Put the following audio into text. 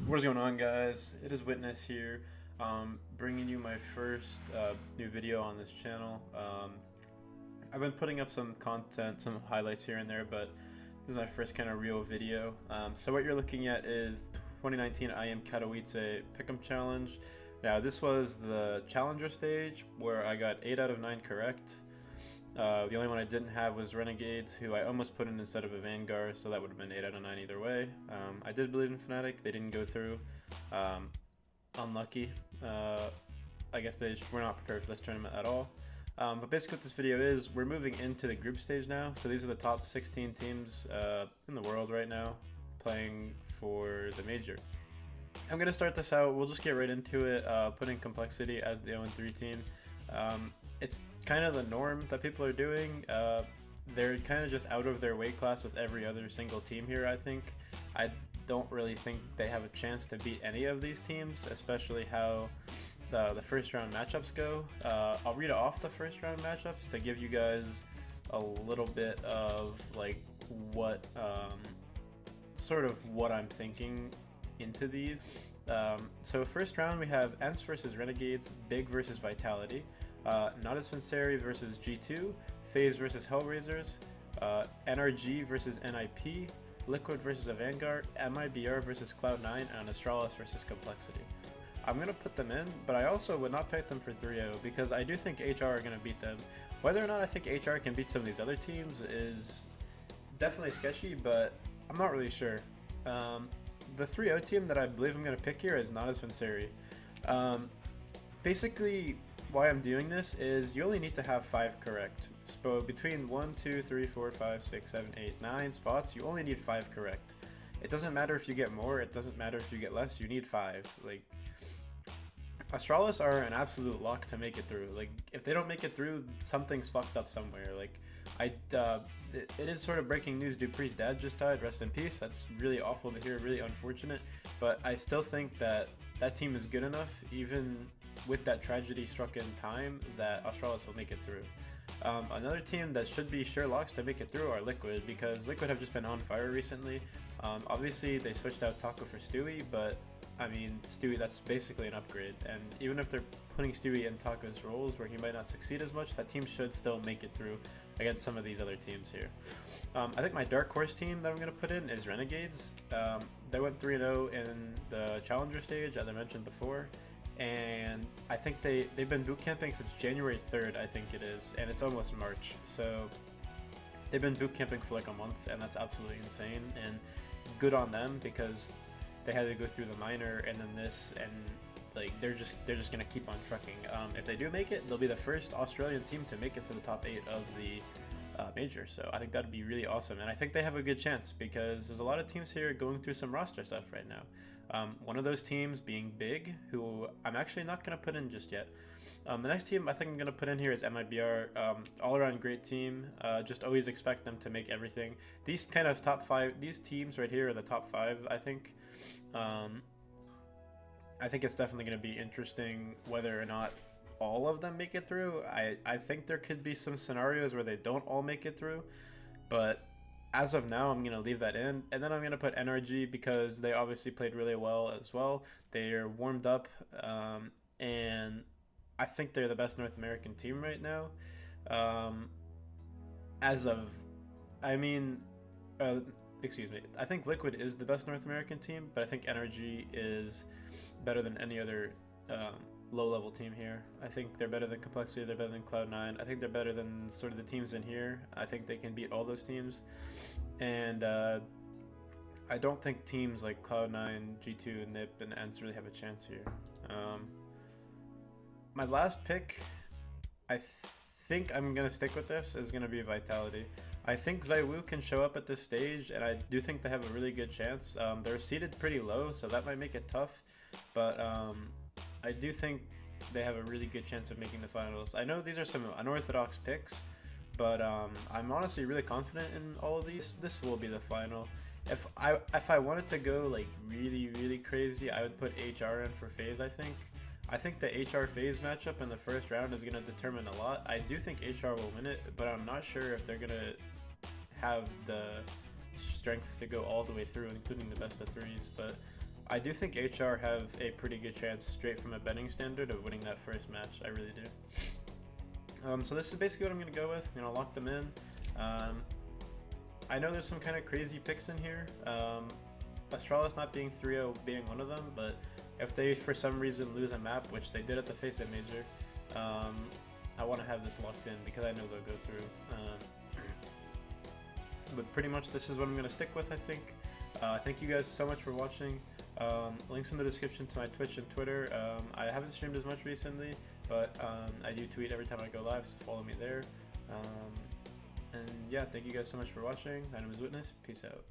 What is going on, guys? It is Witness here, bringing you my first new video on this channel. I've been putting up some content, some highlights here and there, but this is my first kind of real video. So what you're looking at is 2019 I Am Katowice Pickem Challenge. Now this was the Challenger stage where I got 8 out of 9 correct. The only one I didn't have was Renegades, who I almost put in instead of a Vanguard, so that would have been 8 out of 9 either way. I did believe in Fnatic, they didn't go through. Unlucky. I guess they just were not prepared for this tournament at all. But basically what this video is, we're moving into the group stage now, so these are the top 16 teams in the world right now playing for the major. I'm going to start this out, we'll just get right into it, putting Complexity as the 0-3 team. It's kind of the norm that people are doing. They're kind of just out of their weight class with every other single team here, I think. I don't really think they have a chance to beat any of these teams, especially how the first round matchups go. I'll read off the first round matchups to give you guys a little bit of like what sort of what I'm thinking into these. So first round we have ENCE versus Renegades, Big versus Vitality, Not As Vincere versus G2, FaZe versus Hellraisers, NRG versus NIP, Liquid versus a Vanguard, MIBR versus Cloud9, and Astralis versus Complexity. I'm going to put them in, but I also would not pick them for 3-0 because I do think HR are going to beat them. Whether or not I think HR can beat some of these other teams is definitely sketchy, but I'm not really sure. The 3-0 team that I believe I'm going to pick here is Not As Vincere. Basically, why I'm doing this is you only need to have 5 correct. So between 1, 2, 3, 4, 5, 6, 7, 8, 9 spots, you only need 5 correct. It doesn't matter if you get more, it doesn't matter if you get less, you need 5. Like, Astralis are an absolute lock to make it through. Like, if they don't make it through, something's fucked up somewhere. Like, it is sort of breaking news. Dupree's dad just died. Rest in peace. That's really awful to hear. Really unfortunate. But I still think that that team is good enough, even with that tragedy struck in time, that Astralis will make it through. Another team that should be sure locks to make it through are Liquid, because Liquid have just been on fire recently. Obviously, they switched out Taco for Stewie, but I mean, Stewie, that's basically an upgrade, and even if they're putting Stewie in Taco's roles where he might not succeed as much, that team should still make it through against some of these other teams here. I think my dark horse team that I'm going to put in is Renegades. They went 3-0 in the Challenger stage, as I mentioned before, and I think they've been boot camping since January 3rd, I think it is, and it's almost March, so they've been boot camping for like a month, and that's absolutely insane, and good on them because they had to go through the minor and then this, and like they're just gonna keep on trucking. If they do make it, they'll be the first Australian team to make it to the top 8 of the major, so I think that'd be really awesome, and I think they have a good chance because there's a lot of teams here going through some roster stuff right now. One of those teams being Big, who I'm actually not gonna put in just yet. The next team I think I'm going to put in here is MIBR. All-around great team. Just always expect them to make everything. These kind of top 5, these teams right here are the top 5, I think. I think it's definitely going to be interesting whether or not all of them make it through. I think there could be some scenarios where they don't all make it through, but as of now, I'm going to leave that in. And then I'm going to put NRG because they obviously played really well as well. They're warmed up, and I think they're the best North American team right now. Excuse me, I think Liquid is the best North American team, but I think NRG is better than any other low-level team here. I think they're better than Complexity, they're better than Cloud9. I think they're better than sort of the teams in here. I think they can beat all those teams. And I don't think teams like Cloud9, G2, NiP, and ENCE really have a chance here. My last pick, I think I'm going to stick with this, is going to be Vitality. I think ZywOo can show up at this stage, and I do think they have a really good chance. They're seated pretty low, so that might make it tough, but I do think they have a really good chance of making the finals. I know these are some unorthodox picks, but I'm honestly really confident in all of these. This will be the final. If I wanted to go like really crazy, I would put HR in for FaZe, I think. I think the HR FaZe matchup in the first round is going to determine a lot. I do think HR will win it, but I'm not sure if they're going to have the strength to go all the way through, including the best of threes. But I do think HR have a pretty good chance, straight from a betting standard, of winning that first match. I really do. So this is basically what I'm going to go with. I'm going to lock them in. I know there's some kind of crazy picks in here. Astralis not being 3-0 being one of them, but if they for some reason lose a map, which they did at the Face-It Major, I want to have this locked in because I know they'll go through. But pretty much this is what I'm going to stick with, I think. Thank you guys so much for watching. Links in the description to my Twitch and Twitter. I haven't streamed as much recently, but I do tweet every time I go live, so follow me there. And yeah, thank you guys so much for watching. My name is Witness. Peace out.